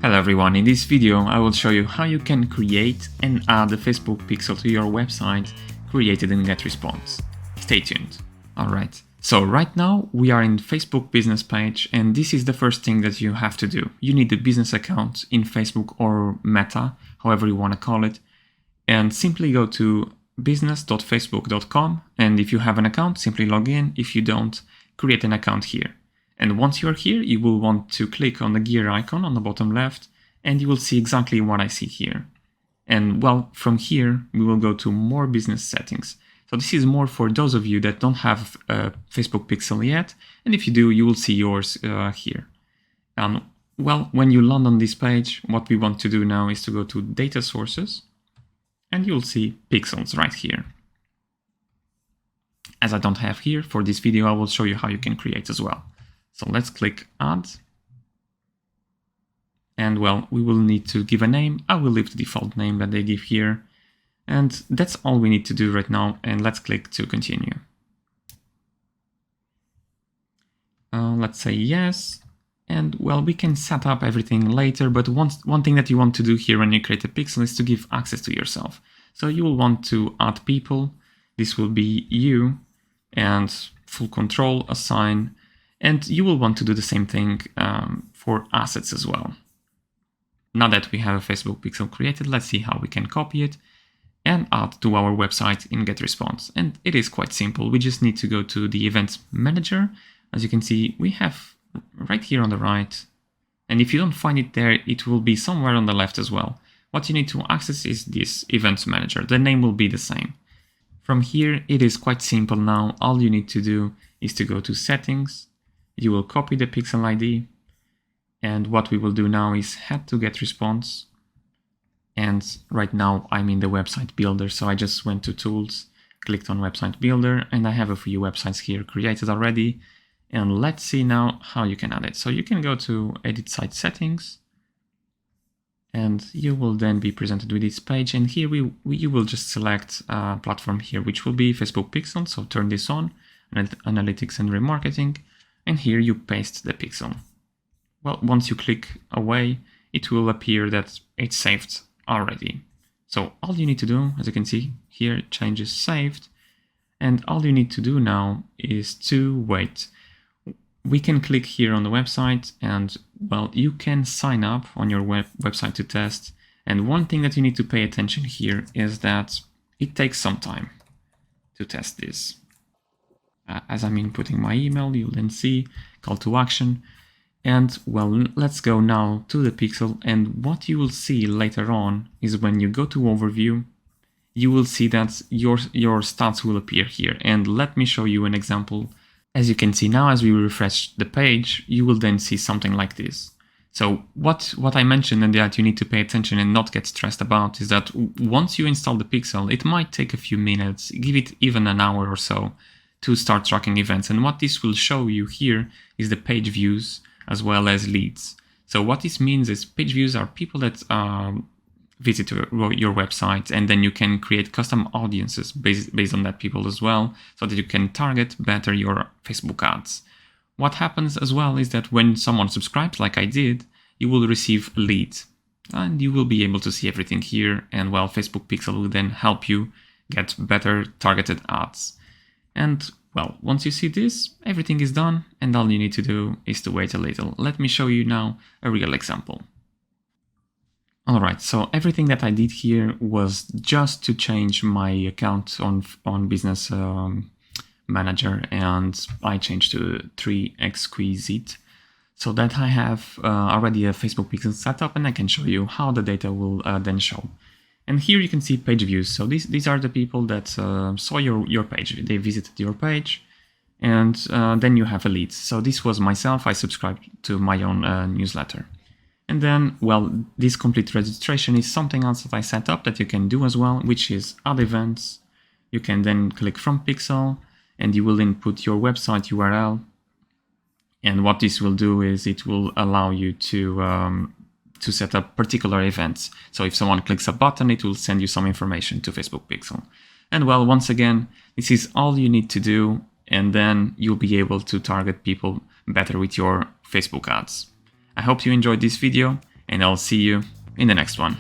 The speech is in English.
Hello everyone, in this video I will show you how you can create and add a Facebook pixel to your website created in GetResponse. Stay tuned. Alright, so right now we are in Facebook business page and this is the first thing that you have to do. You need a business account in Facebook or Meta, however you want to call it, and simply go to business.facebook.com, and if you have an account, simply log in. If you don't, create an account here. And once you're here, you will want to click on the gear icon on the bottom left, and you will see exactly what I see here. And well, from here, we will go to more business settings. So this is more for those of you that don't have a Facebook pixel yet. And if you do, you will see yours here. Well, when you land on this page, what we want to do now is to go to data sources, and you'll see pixels right here. As I don't have here, for this video, I will show you how you can create as well. So let's click add. And well, we will need to give a name. I will leave the default name that they give here. And that's all we need to do right now. And let's click to continue. Let's say yes. And well, we can set up everything later, but one thing that you want to do here when you create a pixel is to give access to yourself. So you will want to add people. This will be you, and full control, assign. And you will want to do the same thing for assets as well. Now that we have a Facebook pixel created, let's see how we can copy it and add to our website in GetResponse. And it is quite simple. We just need to go to the Events Manager. As you can see, we have right here on the right. And if you don't find it there, it will be somewhere on the left as well. What you need to access is this Events Manager. The name will be the same. From here, it is quite simple now. All you need to do is to go to Settings. You will copy the pixel ID, and what we will do now is head to GetResponse. And right now I'm in the website builder, so I just went to Tools, clicked on Website Builder, and I have a few websites here created already. And let's see now how you can add it. So you can go to Edit Site Settings, and you will then be presented with this page. And here you will just select a platform here, which will be Facebook Pixel. So turn this on, Analytics and Remarketing. And here you paste the pixel. Well, once you click away, it will appear that it's saved already. So all you need to do, as you can see here, changes saved. And all you need to do now is to wait. We can click here on the website, and well, you can sign up on your website to test. And one thing that you need to pay attention here is that it takes some time to test this. As I'm inputting my email, you'll then see call to action. And well, let's go now to the pixel. And what you will see later on is when you go to overview, you will see that your stats will appear here. And let me show you an example. As you can see now, as we refresh the page, you will then see something like this. So what I mentioned and that you need to pay attention and not get stressed about is that once you install the pixel, it might take a few minutes, give it even an hour or so, to start tracking events. And what this will show you here is the page views as well as leads. So what this means is page views are people that visit your website, and then you can create custom audiences based on that people as well, so that you can target better your Facebook ads. What happens as well is that when someone subscribes, like I did, you will receive a lead, and you will be able to see everything here. And well, Facebook Pixel will then help you get better targeted ads. And well, once you see this, everything is done, and all you need to do is to wait a little. Let me show you now a real example. All right, so everything that I did here was just to change my account on Business Manager, and I changed to 3Exquisite, so that I have already a Facebook pixel set up, and I can show you how the data will then show. And here you can see page views. So these are the people that saw your page. They visited your page, and then you have a lead. So this was myself. I subscribed to my own newsletter. And then, well, this complete registration is something else that I set up that you can do as well, which is add events. You can then click from pixel, and you will input your website URL. And what this will do is it will allow you to set up particular events. So if someone clicks a button, it will send you some information to Facebook Pixel. And well, once again, this is all you need to do, and then you'll be able to target people better with your Facebook ads. I hope you enjoyed this video. and I'll see you in the next one.